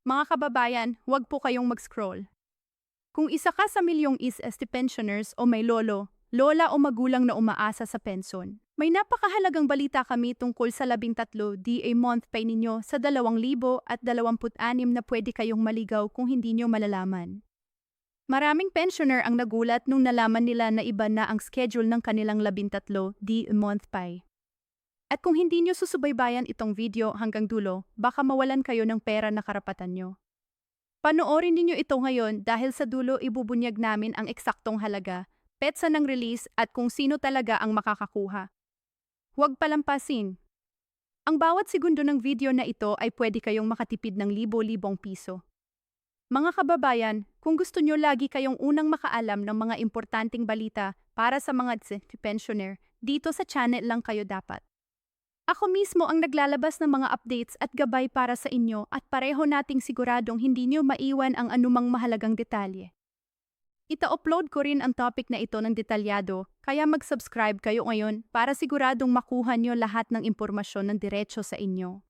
Mga kababayan, huwag po kayong mag-scroll. Kung isa ka sa milyong SST pensioners o may lolo, lola o magulang na umaasa sa pension, may napakahalagang balita kami tungkol sa 13 DA month pay ninyo sa 2026 na pwede kayong maligaw kung hindi nyo malalaman. Maraming pensioner ang nagulat nung nalaman nila na iba na ang schedule ng kanilang 13 DA month pay. At kung hindi nyo susubaybayan itong video hanggang dulo, baka mawalan kayo ng pera na karapatan nyo. Panoorin ninyo ito ngayon dahil sa dulo ibubunyag namin ang eksaktong halaga, petsa ng release at kung sino talaga ang makakakuha. Huwag palampasin. Ang bawat segundo ng video na ito ay pwede kayong makatipid ng libo-libong piso. Mga kababayan, kung gusto nyo lagi kayong unang makaalam ng mga importanteng balita para sa mga pensioner, dito sa channel lang kayo dapat. Ako mismo ang naglalabas ng mga updates at gabay para sa inyo at pareho nating siguradong hindi nyo maiwan ang anumang mahalagang detalye. Ita-upload ko rin ang topic na ito ng detalyado, kaya mag-subscribe kayo ngayon para siguradong makuha nyo lahat ng impormasyon ng diretso sa inyo.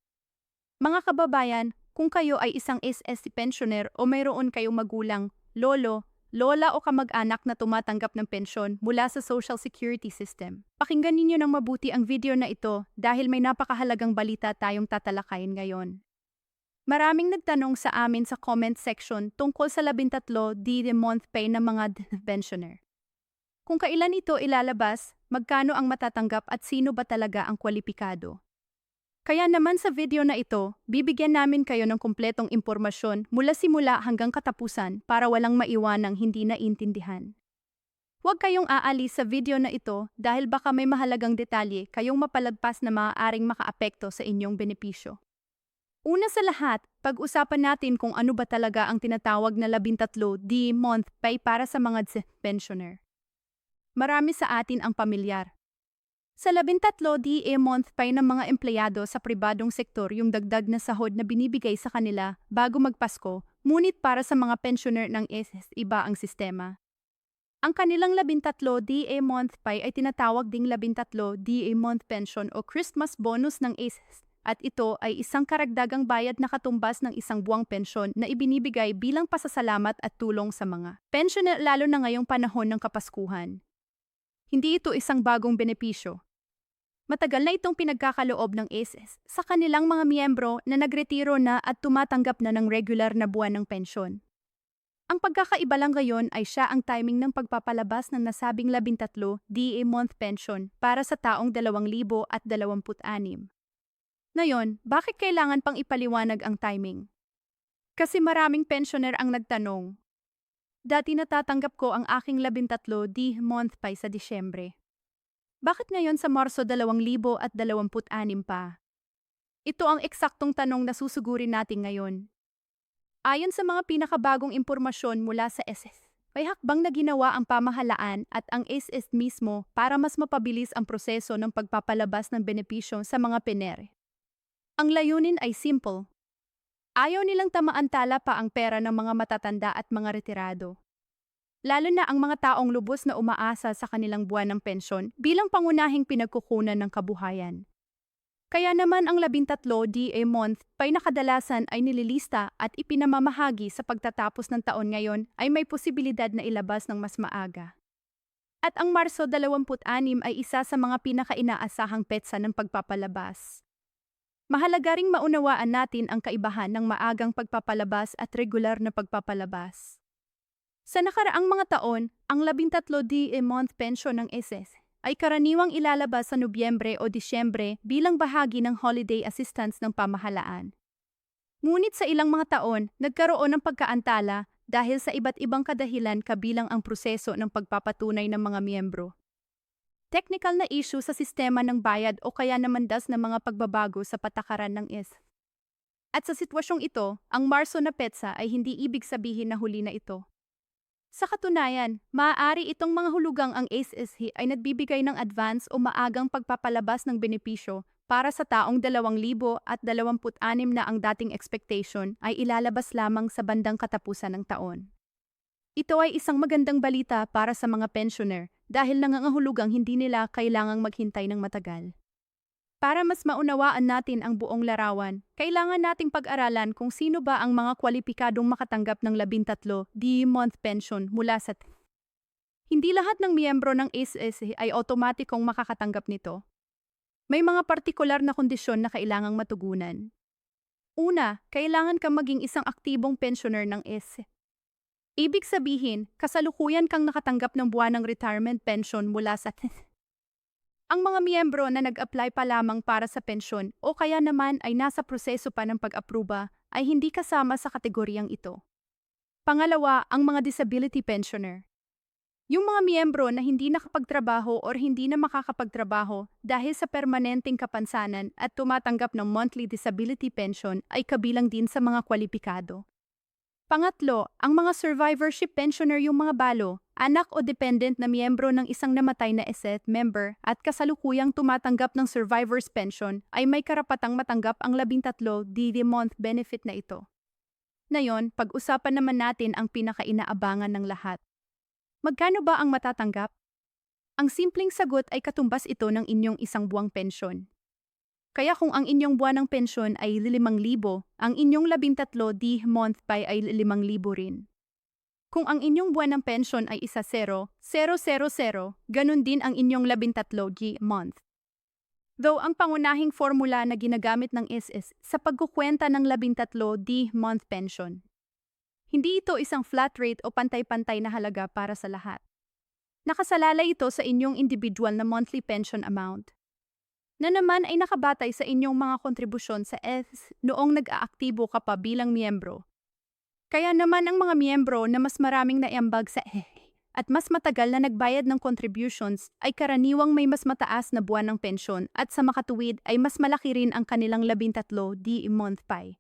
Mga kababayan, kung kayo ay isang SST pensioner o mayroon kayong magulang, lolo, lola o kamag-anak na tumatanggap ng pensyon mula sa Social Security System, pakinggan ninyo ng mabuti ang video na ito dahil may napakahalagang balita tayong tatalakayin ngayon. Maraming nagtanong sa amin sa comment section tungkol sa 13 DD month pay ng mga pensioner. Kung kailan ito ilalabas, magkano ang matatanggap at sino ba talaga ang kwalipikado. Kaya naman sa video na ito, bibigyan namin kayo ng kumpletong impormasyon mula simula hanggang katapusan para walang maiwanang hindi naintindihan. Huwag kayong aalis sa video na ito dahil baka may mahalagang detalye kayong mapalagpas na maaaring makaapekto sa inyong benepisyo. Una sa lahat, pag-usapan natin kung ano ba talaga ang tinatawag na 13 D month pay para sa mga pensioner. Marami sa atin ang pamilyar. Sa 13 DA month pay ng mga empleyado sa pribadong sektor yung dagdag na sahod na binibigay sa kanila bago magpasko, ngunit para sa mga pensioner ng SS iba ang sistema. Ang kanilang 13 DA month pay ay tinatawag ding 13 DA month pension o Christmas bonus ng SS at ito ay isang karagdagang bayad na katumbas ng isang buwang pensyon na ibinibigay bilang pasasalamat at tulong sa mga pensioner lalo na ngayong panahon ng Kapaskuhan. Hindi ito isang bagong benepisyo. Matagal na itong pinagkakaloob ng SS sa kanilang mga miyembro na nagretiro na at tumatanggap na ng regular na buwan ng pensyon. Ang pagkakaiba lang ngayon ay siya ang timing ng pagpapalabas ng nasabing 13 DA month pension para sa taong 2026. Ngayon, bakit kailangan pang ipaliwanag ang timing? Kasi maraming pensioner ang nagtanong. Dati natatanggap ko ang aking 13 DA month pay sa Disyembre. Bakit ngayon sa Marso 2026 pa? Ito ang eksaktong tanong na susugurin natin ngayon. Ayon sa mga pinakabagong impormasyon mula sa SS, may hakbang na ginawa ang pamahalaan at ang SS mismo para mas mapabilis ang proseso ng pagpapalabas ng benepisyo sa mga penere. Ang layunin ay simple. Ayaw nilang tamaantala pa ang pera ng mga matatanda at mga retirado. Lalo na ang mga taong lubos na umaasa sa kanilang buwan ng pensyon bilang pangunahing pinagkukunan ng kabuhayan. Kaya naman ang 13 DA month pay na kadalasan ay nililista at ipinamamahagi sa pagtatapos ng taon ngayon ay may posibilidad na ilabas ng mas maaga. At ang Marso 26 ay isa sa mga pinaka-inaasahang petsa ng pagpapalabas. Mahalaga ring maunawaan natin ang kaibahan ng maagang pagpapalabas at regular na pagpapalabas. Sa nakaraang mga taon, ang 13 DA month pension ng SS ay karaniwang ilalabas sa Nobyembre o Disyembre bilang bahagi ng holiday assistance ng pamahalaan. Ngunit sa ilang mga taon, nagkaroon ng pagkaantala dahil sa iba't ibang kadahilan kabilang ang proseso ng pagpapatunay ng mga miyembro. Technical na issue sa sistema ng bayad o kaya naman ng mga pagbabago sa patakaran ng SS. At sa sitwasyong ito, ang Marso na petsa ay hindi ibig sabihin na huli na ito. Sa katunayan, maaari itong mga hulugang ang SSH ay nagbibigay ng advance o maagang pagpapalabas ng benepisyo para sa taong 2026 na ang dating expectation ay ilalabas lamang sa bandang katapusan ng taon. Ito ay isang magandang balita para sa mga pensioner dahil nangangahulugang hindi nila kailangang maghintay ng matagal. Para mas maunawaan natin ang buong larawan, kailangan nating pag-aralan kung sino ba ang mga kwalipikadong makatanggap ng 13D-month pension mula sa Hindi lahat ng miyembro ng SSA ay otomatikong makakatanggap nito. May mga partikular na kondisyon na kailangang matugunan. Una, kailangan kang maging isang aktibong pensioner ng SSA. Ibig sabihin, kasalukuyan kang nakatanggap ng buwanang retirement pension mula sa Ang mga miyembro na nag-apply pa lamang para sa pensyon o kaya naman ay nasa proseso pa ng pag-apruba ay hindi kasama sa kategoryang ito. Pangalawa, ang mga disability pensioner. Yung mga miyembro na hindi nakapagtrabaho o hindi na makakapagtrabaho dahil sa permanenteng kapansanan at tumatanggap ng monthly disability pension ay kabilang din sa mga kwalipikado. Pangatlo, ang mga survivorship pensioner yung mga balo, anak o dependent na miyembro ng isang namatay na SSA member at kasalukuyang tumatanggap ng survivor's pension ay may karapatang matanggap ang 13D-month benefit na ito. Ngayon, pag-usapan naman natin ang pinakainaabangan ng lahat. Magkano ba ang matatanggap? Ang simpleng sagot ay katumbas ito ng inyong isang buwang pensyon. Kaya kung ang inyong buwanang pensyon ay 5,000, ang inyong 13D-month pay ay 5,000 rin. Kung ang inyong buwanang pensyon ay 10,000, ganun din ang inyong 13D-month. Though ang pangunahing formula na ginagamit ng SS sa pagkukwenta ng 13D-month pension. Hindi ito isang flat rate o pantay-pantay na halaga para sa lahat. Nakasalalay ito sa inyong individual na monthly pension amount, na naman ay nakabatay sa inyong mga kontribusyon sa SS noong nag-aaktibo ka pa bilang miyembro. Kaya naman ang mga miyembro na mas maraming naiambag sa at mas matagal na nagbayad ng contributions ay karaniwang may mas mataas na buwan ng pensyon at sa makatuwid ay mas malaki rin ang kanilang 13D-month pay.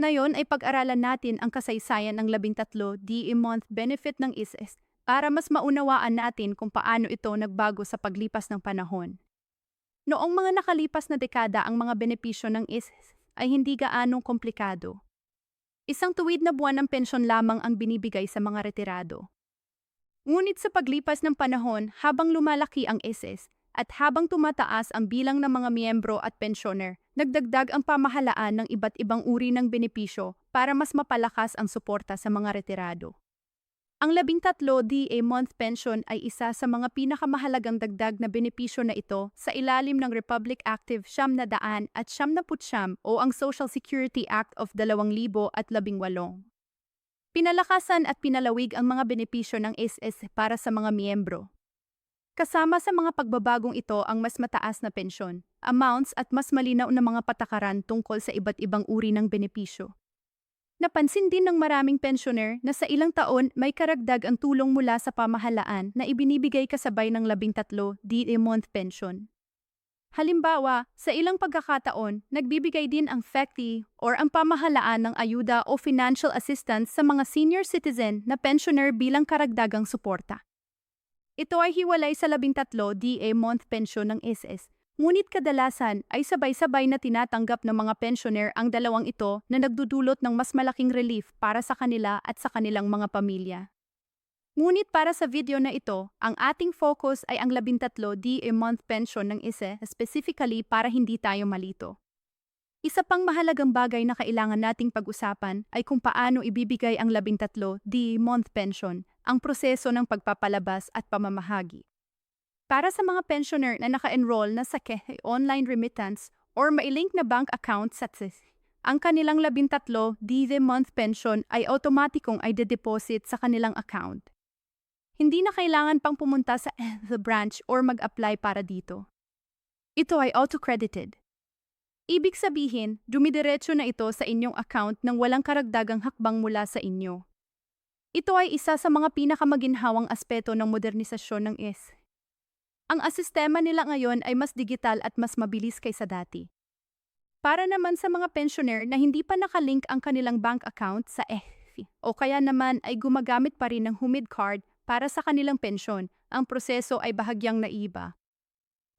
Ngayon ay pag-aralan natin ang kasaysayan ng 13D-month benefit ng SS para mas maunawaan natin kung paano ito nagbago sa paglipas ng panahon. Noong mga nakalipas na dekada ang mga benepisyo ng SS ay hindi gaanong komplikado. Isang tuwid na buwan ng pensyon lamang ang binibigay sa mga retirado. Ngunit sa paglipas ng panahon habang lumalaki ang SS at habang tumataas ang bilang ng mga miyembro at pensyoner, nagdagdag ang pamahalaan ng iba't ibang uri ng benepisyo para mas mapalakas ang suporta sa mga retirado. Ang 13D-month pension ay isa sa mga pinakamahalagang dagdag na benepisyo na ito sa ilalim ng Republic Active 900 at 99 o ang Social Security Act of 2018. Pinalakasan at pinalawig ang mga benepisyo ng SS para sa mga miyembro. Kasama sa mga pagbabagong ito ang mas mataas na pensyon, amounts at mas malinaw na mga patakaran tungkol sa iba't ibang uri ng benepisyo. Napansin din ng maraming pensioner na sa ilang taon may karagdag ang tulong mula sa pamahalaan na ibinibigay kasabay ng 13D-month pension. Halimbawa, sa ilang pagkakataon, nagbibigay din ang FECTI or ang pamahalaan ng ayuda o financial assistance sa mga senior citizen na pensioner bilang karagdagang suporta. Ito ay hiwalay sa 13D-month pension ng SS. Ngunit kadalasan ay sabay-sabay na tinatanggap ng mga pensioner ang dalawang ito na nagdudulot ng mas malaking relief para sa kanila at sa kanilang mga pamilya. Ngunit para sa video na ito, ang ating focus ay ang 13D-month pension ng isa specifically para hindi tayo malito. Isa pang mahalagang bagay na kailangan nating pag-usapan ay kung paano ibibigay ang 13D-month pension, ang proseso ng pagpapalabas at pamamahagi. Para sa mga pensioner na naka-enroll na sa online remittance or mailink na bank account sa ang kanilang 13D-month pension ay automatikong ay de-deposit sa kanilang account. Hindi na kailangan pang pumunta sa the branch or mag-apply para dito. Ito ay auto-credited. Ibig sabihin, dumidiretso na ito sa inyong account nang walang karagdagang hakbang mula sa inyo. Ito ay isa sa mga pinakamaginhawang aspeto ng modernisasyon ng SS. Ang asistema nila ngayon ay mas digital at mas mabilis kaysa dati. Para naman sa mga pensioner na hindi pa nakalink ang kanilang bank account sa FI o kaya naman ay gumagamit pa rin ng HUMID card para sa kanilang pensyon, ang proseso ay bahagyang naiba.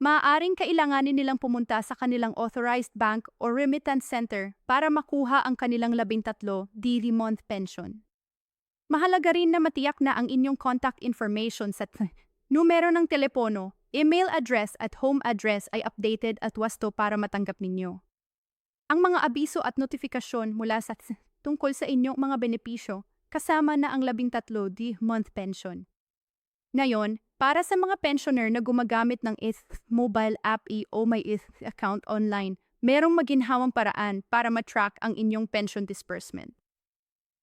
Maaaring kailanganin nilang pumunta sa kanilang authorized bank o remittance center para makuha ang kanilang 13D-month pension. Mahalaga rin na matiyak na ang inyong contact information sa numero ng telepono, email address at home address ay updated at wasto para matanggap ninyo ang mga abiso at notifikasyon mula sa tungkol sa inyong mga benepisyo kasama na ang 13D month pension. Ngayon, para sa mga pensioner na gumagamit ng mobile app o may account online, merong maginhawang paraan para matrack ang inyong pension disbursement.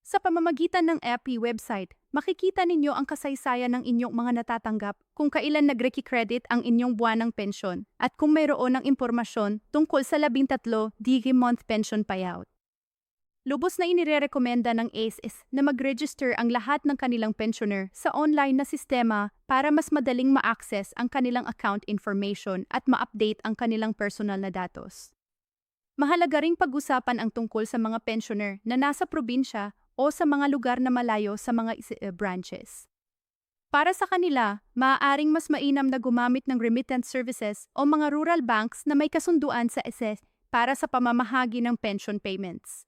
Sa pamamagitan ng API website, makikita ninyo ang kasaysayan ng inyong mga natatanggap kung kailan nag-recredit ang inyong buwanang pensyon at kung mayroon ng impormasyon tungkol sa 13D month pension payout. Lubos na inirekomenda ng ACE na mag-register ang lahat ng kanilang pensioner sa online na sistema para mas madaling ma-access ang kanilang account information at ma-update ang kanilang personal na datos. Mahalaga ring pag-usapan ang tungkol sa mga pensioner na nasa probinsya o sa mga lugar na malayo sa mga branches. Para sa kanila, maaaring mas mainam na gumamit ng remittance services o mga rural banks na may kasunduan sa SS para sa pamamahagi ng pension payments.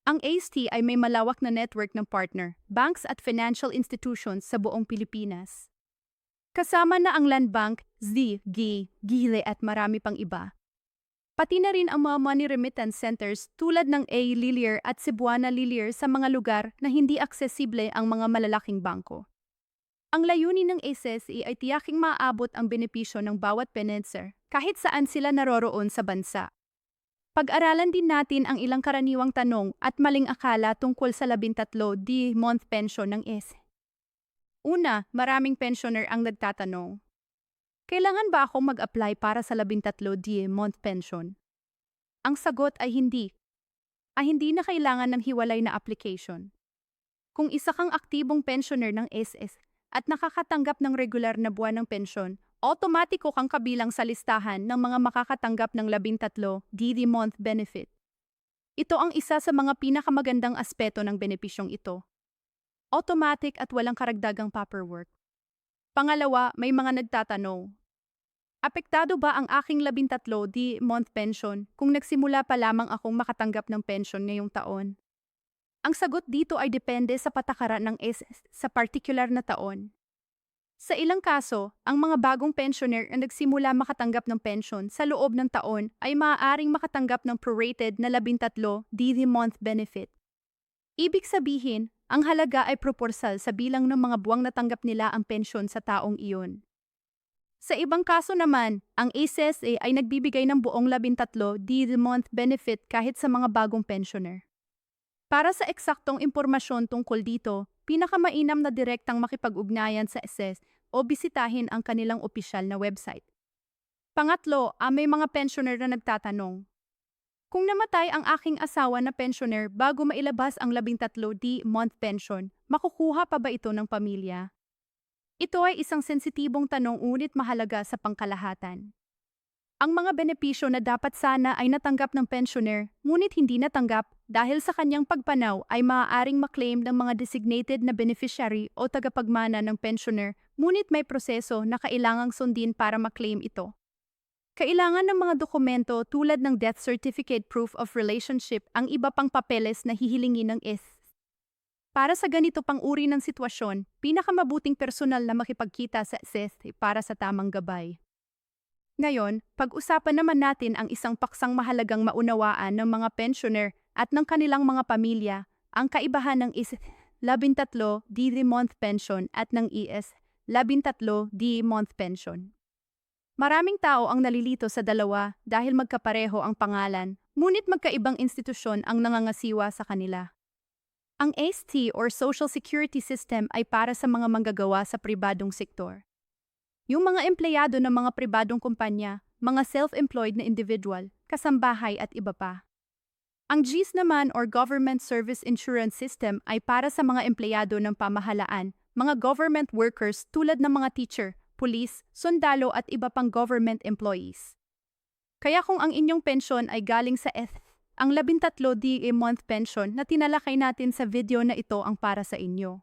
Ang AST ay may malawak na network ng partner, banks at financial institutions sa buong Pilipinas. Kasama na ang Land Bank, GILE at marami pang iba. Pati na rin ang mga money remittance centers tulad ng Lilir at Cebuana Lilir sa mga lugar na hindi aksesible ang mga malalaking bangko. Ang layunin ng ACE ay tiyaking maaabot ang benepisyo ng bawat penenser kahit saan sila naroroon sa bansa. Pag-aralan din natin ang ilang karaniwang tanong at maling akala tungkol sa 13D month pension ng ACE. Una, maraming pensioner ang nagtatanong. Kailangan ba akong mag-apply para sa 13D month pension? Ang sagot ay hindi. Hindi na kailangan ng hiwalay na application. Kung isa kang aktibong pensioner ng SS at nakakatanggap ng regular na buwan ng pensyon, automatiko kang kabilang sa listahan ng mga makakatanggap ng 13D month benefit. Ito ang isa sa mga pinakamagandang aspeto ng benepisyong ito. Automatic at walang karagdagang paperwork. Pangalawa, may mga nagtatanong. Apektado ba ang aking 13D month pension kung nagsimula pa lamang akong makatanggap ng pension ngayong taon? Ang sagot dito ay depende sa patakaran ng SS sa partikular na taon. Sa ilang kaso, ang mga bagong pensioner na nagsimula makatanggap ng pension sa loob ng taon ay maaaring makatanggap ng prorated na 13D month benefit. Ibig sabihin, ang halaga ay proporsal sa bilang ng mga buwang natanggap nila ang pensyon sa taong iyon. Sa ibang kaso naman, ang ACE ay nagbibigay ng buong 13D month benefit kahit sa mga bagong pensioner. Para sa eksaktong impormasyon tungkol dito, pinakamainam na direktang makipag-ugnayan sa SS o bisitahin ang kanilang opisyal na website. Pangatlo, may mga pensioner na nagtatanong. Kung namatay ang aking asawa na pensioner bago mailabas ang 13D month pension, makukuha pa ba ito ng pamilya? Ito ay isang sensitibong tanong ngunit mahalaga sa pangkalahatan. Ang mga benepisyo na dapat sana ay natanggap ng pensioner, ngunit hindi natanggap dahil sa kanyang pagpanaw ay maaaring maklaim ng mga designated na beneficiary o tagapagmana ng pensioner, ngunit may proseso na kailangang sundin para maklaim ito. Kailangan ng mga dokumento tulad ng death certificate proof of relationship ang iba pang papeles na hihilingin ng SS. Para sa ganito pang uri ng sitwasyon, pinakamabuting personal na makipagkita sa SS para sa tamang gabay. Ngayon, pag-usapan naman natin ang isang paksang mahalagang maunawaan ng mga pensioner at ng kanilang mga pamilya, ang kaibahan ng 13D month pension at ng 13D month pension. Maraming tao ang nalilito sa dalawa dahil magkapareho ang pangalan, ngunit magkaibang institusyon ang nangangasiwa sa kanila. Ang AST or Social Security System ay para sa mga manggagawa sa pribadong sektor. Yung mga empleyado ng mga pribadong kumpanya, mga self-employed na individual, kasambahay at iba pa. Ang GIS naman or Government Service Insurance System ay para sa mga empleyado ng pamahalaan, mga government workers tulad ng mga teacher, pulis, sundalo at iba pang government employees. Kaya kung ang inyong pensyon ay galing sa ang 13D month pension na tinalakay natin sa video na ito ang para sa inyo.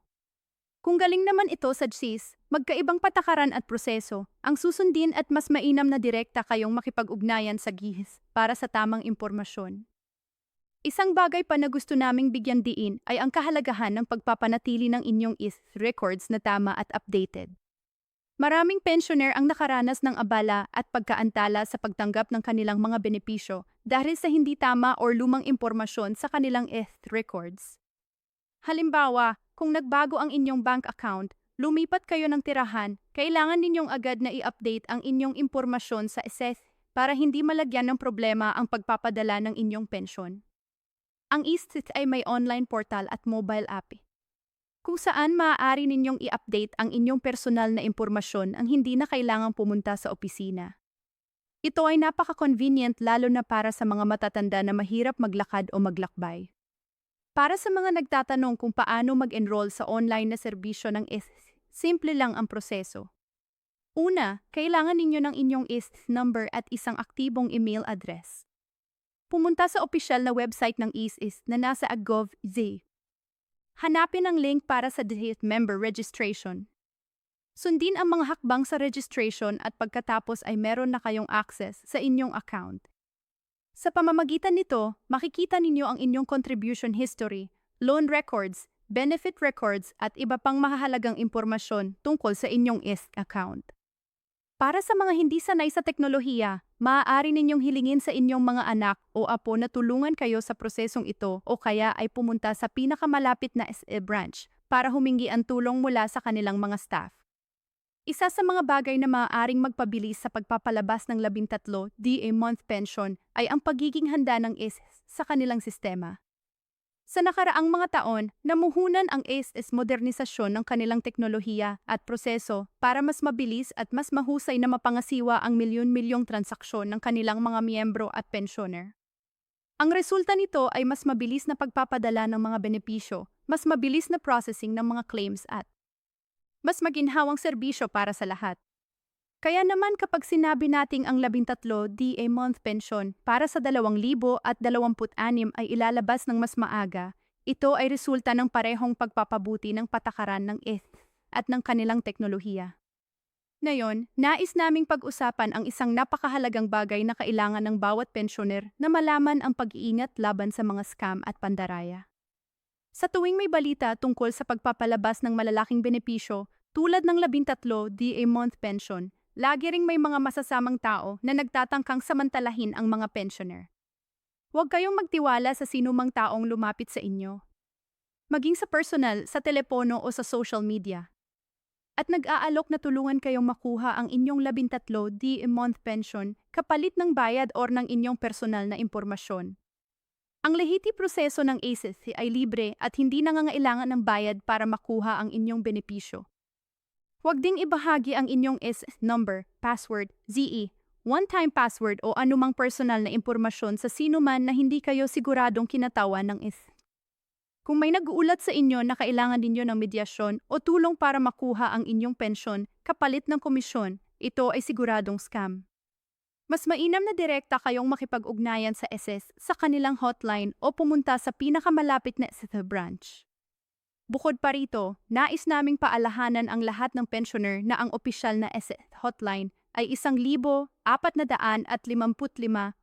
Kung galing naman ito sa GIS, magkaibang patakaran at proseso, ang susundin at mas mainam na direkta kayong makipag-ugnayan sa GIS para sa tamang impormasyon. Isang bagay pa na gusto naming bigyan diin ay ang kahalagahan ng pagpapanatili ng inyong records na tama at updated. Maraming pensioner ang nakaranas ng abala at pagkaantala sa pagtanggap ng kanilang mga benepisyo dahil sa hindi tama o lumang impormasyon sa kanilang records. Halimbawa, kung nagbago ang inyong bank account, lumipat kayo ng tirahan, kailangan ninyong agad na i-update ang inyong impormasyon sa para hindi malagyan ng problema ang pagpapadala ng inyong pensyon. Ang ay may online portal at mobile app kung saan maaari ninyong i-update ang inyong personal na impormasyon ang hindi na kailangang pumunta sa opisina. Ito ay napaka-convenient lalo na para sa mga matatanda na mahirap maglakad o maglakbay. Para sa mga nagtatanong kung paano mag-enroll sa online na serbisyo ng simple lang ang proseso. Una, kailangan ninyo ng inyong number at isang aktibong email address. Pumunta sa opisyal na website ng na nasa gov.za. Hanapin ang link para sa member registration. Sundin ang mga hakbang sa registration at pagkatapos ay meron na kayong access sa inyong account. Sa pamamagitan nito, makikita ninyo ang inyong contribution history, loan records, benefit records at iba pang mahahalagang impormasyon tungkol sa inyong account. Para sa mga hindi sanay sa teknolohiya, maaari ninyong hilingin sa inyong mga anak o apo na tulungan kayo sa prosesong ito o kaya ay pumunta sa pinakamalapit na branch para humingi ang tulong mula sa kanilang mga staff. Isa sa mga bagay na maaaring magpabilis sa pagpapalabas ng 13 DA month pension ay ang pagiging handa ng sa kanilang sistema. Sa nakaraang mga taon, namuhunan ang modernisasyon ng kanilang teknolohiya at proseso para mas mabilis at mas mahusay na mapangasiwa ang milyon-milyong transaksyon ng kanilang mga miyembro at pensioner. Ang resulta nito ay mas mabilis na pagpapadala ng mga benepisyo, mas mabilis na processing ng mga claims at mas maginhawang serbisyo para sa lahat. Kaya naman kapag sinabi nating ang 13 DA month pension para sa 2026 ay ilalabas ng mas maaga, ito ay resulta ng parehong pagpapabuti ng patakaran ng at ng kanilang teknolohiya. Ngayon, nais naming pag-usapan ang isang napakahalagang bagay na kailangan ng bawat pensioner na malaman ang pag-iingat laban sa mga scam at pandaraya. Sa tuwing may balita tungkol sa pagpapalabas ng malalaking benepisyo tulad ng 13 DA month pension, lagi ring may mga masasamang tao na nagtatangkang samantalahin ang mga pensioner. Huwag kayong magtiwala sa sinumang taong lumapit sa inyo. Maging sa personal, sa telepono o sa social media. At nag-aalok na tulungan kayong makuha ang inyong 13 DA month pension kapalit ng bayad or ng inyong personal na impormasyon. Ang lehiti proseso ng ay libre at hindi nangangailangan ng bayad para makuha ang inyong benepisyo. Huwag ding ibahagi ang inyong number, password, one-time password o anumang personal na impormasyon sa sino man na hindi kayo siguradong kinatawan ng Kung may nag-uulat sa inyo na kailangan ninyo ng medyasyon o tulong para makuha ang inyong pensyon kapalit ng komisyon, ito ay siguradong scam. Mas mainam na direkta kayong makipag-ugnayan sa sa kanilang hotline o pumunta sa pinakamalapit na branch. Bukod pa rito, nais naming paalahanan ang lahat ng pensioner na ang opisyal na hotline ay 1,455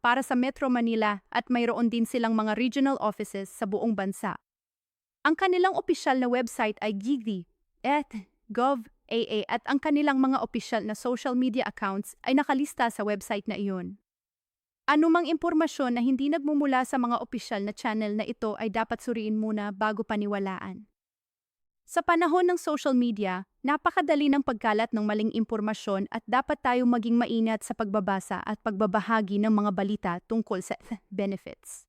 para sa Metro Manila at mayroon din silang mga regional offices sa buong bansa. Ang kanilang opisyal na website ay gov.aa at ang kanilang mga opisyal na social media accounts ay nakalista sa website na iyon. Anumang impormasyon na hindi nagmumula sa mga opisyal na channel na ito ay dapat suriin muna bago paniwalaan. Sa panahon ng social media, napakadali ng pagkalat ng maling impormasyon at dapat tayong maging maingat sa pagbabasa at pagbabahagi ng mga balita tungkol sa benefits.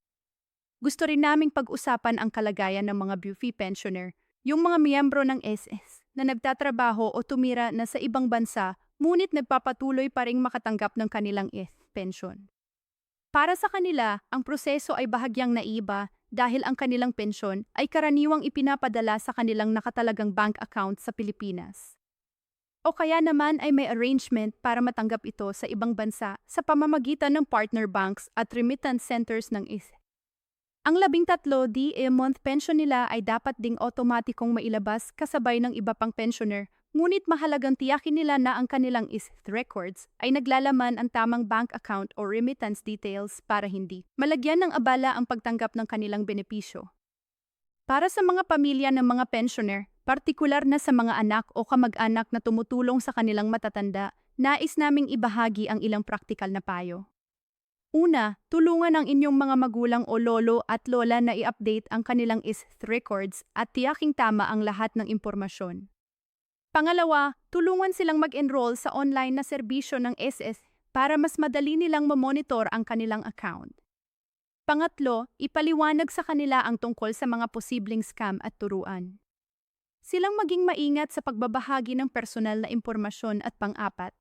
Gusto rin naming pag-usapan ang kalagayan ng mga BUFI pensioner, yung mga miyembro ng na nagtatrabaho o tumira na sa ibang bansa ngunit nagpapatuloy pa ring makatanggap ng kanilang pension. Para sa kanila, ang proseso ay bahagyang naiba dahil ang kanilang pensyon ay karaniwang ipinapadala sa kanilang nakatalagang bank account sa Pilipinas. O kaya naman ay may arrangement para matanggap ito sa ibang bansa sa pamamagitan ng partner banks at remittance centers ng Ang 13 DA month pension nila ay dapat ding otomatikong mailabas kasabay ng iba pang pensioner, ngunit mahalagang tiyakin nila na ang kanilang records ay naglalaman ang tamang bank account o remittance details para hindi malagyan ng abala ang pagtanggap ng kanilang benepisyo. Para sa mga pamilya ng mga pensioner, Partikular na sa mga anak o kamag-anak na tumutulong sa kanilang matatanda, nais naming ibahagi ang ilang praktikal na payo. Una, tulungan ang inyong mga magulang o lolo at lola na i-update ang kanilang ISS records at tiyaking tama ang lahat ng impormasyon. Pangalawa, tulungan silang mag-enroll sa online na serbisyo ng SS para mas madali nilang mamonitor ang kanilang account. Pangatlo, ipaliwanag sa kanila ang tungkol sa mga posibleng scam at turuan. Silang maging maingat sa pagbabahagi ng personal na impormasyon at pang-apat.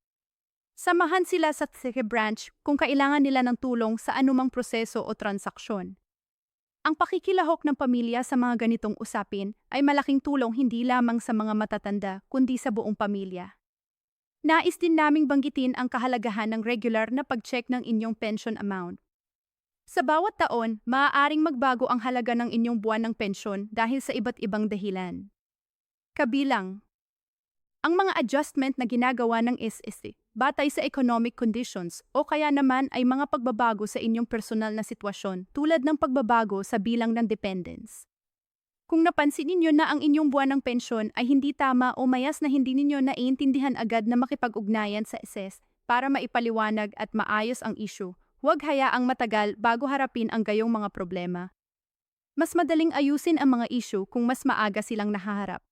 Samahan sila sa Tech branch kung kailangan nila ng tulong sa anumang proseso o transaksyon. Ang pakikilahok ng pamilya sa mga ganitong usapin ay malaking tulong hindi lamang sa mga matatanda kundi sa buong pamilya. Nais din naming banggitin ang kahalagahan ng regular na pag-check ng inyong pension amount. Sa bawat taon, maaaring magbago ang halaga ng inyong buwan ng pensyon dahil sa iba't ibang dahilan. Kabilang ang mga adjustment na ginagawa ng SSC batay sa economic conditions o kaya naman ay mga pagbabago sa inyong personal na sitwasyon tulad ng pagbabago sa bilang ng dependents. Kung napansin ninyo na ang inyong buwan ng pensyon ay hindi tama o mayas na hindi ninyo naiintindihan agad na makipag-ugnayan sa SS para maipaliwanag at maayos ang issue, huwag hayaang matagal bago harapin ang gayong mga problema. Mas madaling ayusin ang mga issue kung mas maaga silang nahaharap.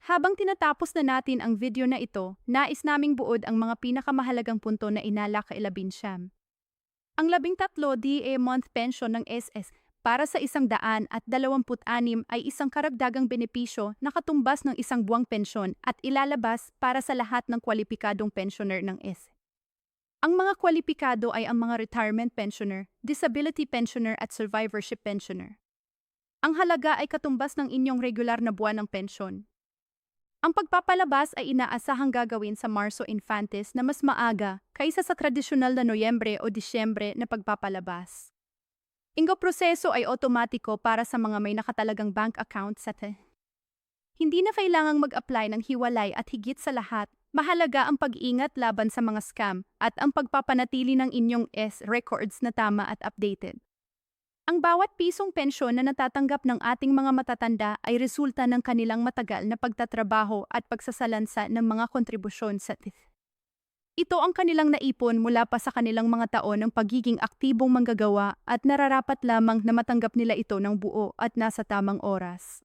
Habang tinatapos na natin ang video na ito, nais naming buod ang mga pinakamahalagang punto na inala kay Labinsyam. Ang 13 DA month pension ng SS para sa 126 ay isang karagdagang benepisyo na katumbas ng isang buwang pensyon at ilalabas para sa lahat ng kwalipikadong pensioner ng SS. Ang mga kwalipikado ay ang mga retirement pensioner, disability pensioner at survivorship pensioner. Ang halaga ay katumbas ng inyong regular na buwan ng pensyon. Ang pagpapalabas ay inaasahang gagawin sa Marso Infantes na mas maaga kaysa sa tradisyonal na Noyembre o Disyembre na pagpapalabas. Ang proseso ay otomatiko para sa mga may nakatalagang bank account sa Hindi na kailangang mag-apply ng hiwalay at higit sa lahat, mahalaga ang pag-ingat laban sa mga scam at ang pagpapanatili ng inyong records na tama at updated. Ang bawat pisong pensyon na natatanggap ng ating mga matatanda ay resulta ng kanilang matagal na pagtatrabaho at pagsasalansa ng mga kontribusyon sa TIF. Ito ang kanilang naipon mula pa sa kanilang mga taon ng pagiging aktibong manggagawa at nararapat lamang na matanggap nila ito ng buo at nasa tamang oras.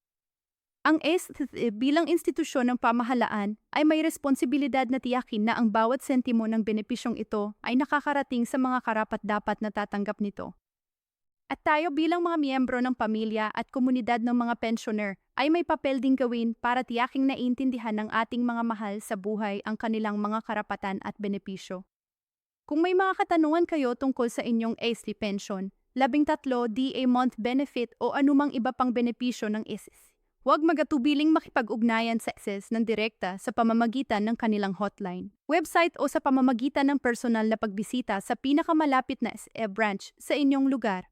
Ang STIF bilang institusyon ng pamahalaan ay may responsibilidad na tiyakin na ang bawat sentimo ng benepisyong ito ay nakakarating sa mga karapat-dapat na tatanggap nito. At tayo bilang mga miyembro ng pamilya at komunidad ng mga pensioner ay may papel ding gawin para tiyaking naiintindihan ng ating mga mahal sa buhay ang kanilang mga karapatan at benepisyo. Kung may mga katanungan kayo tungkol sa inyong AC pension, 13 DA month benefit o anumang iba pang benepisyo ng SS, huwag magatubiling makipag-ugnayan sa SS ng direkta sa pamamagitan ng kanilang hotline, website o sa pamamagitan ng personal na pagbisita sa pinakamalapit na SS branch sa inyong lugar.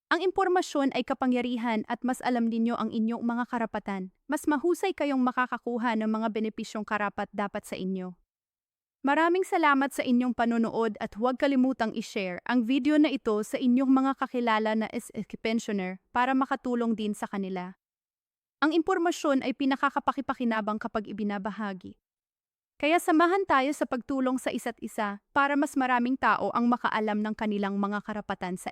Ang impormasyon ay kapangyarihan at mas alam ninyo ang inyong mga karapatan, mas mahusay kayong makakakuha ng mga benepisyong karapat-dapat sa inyo. Maraming salamat sa inyong panonood at huwag kalimutang i-share ang video na ito sa inyong mga kakilala na SS pensioner para makatulong din sa kanila. Ang impormasyon ay pinakakapakipakinabang kapag ibinabahagi. Kaya samahan tayo sa pagtulong sa isa't isa para mas maraming tao ang makaalam ng kanilang mga karapatan sa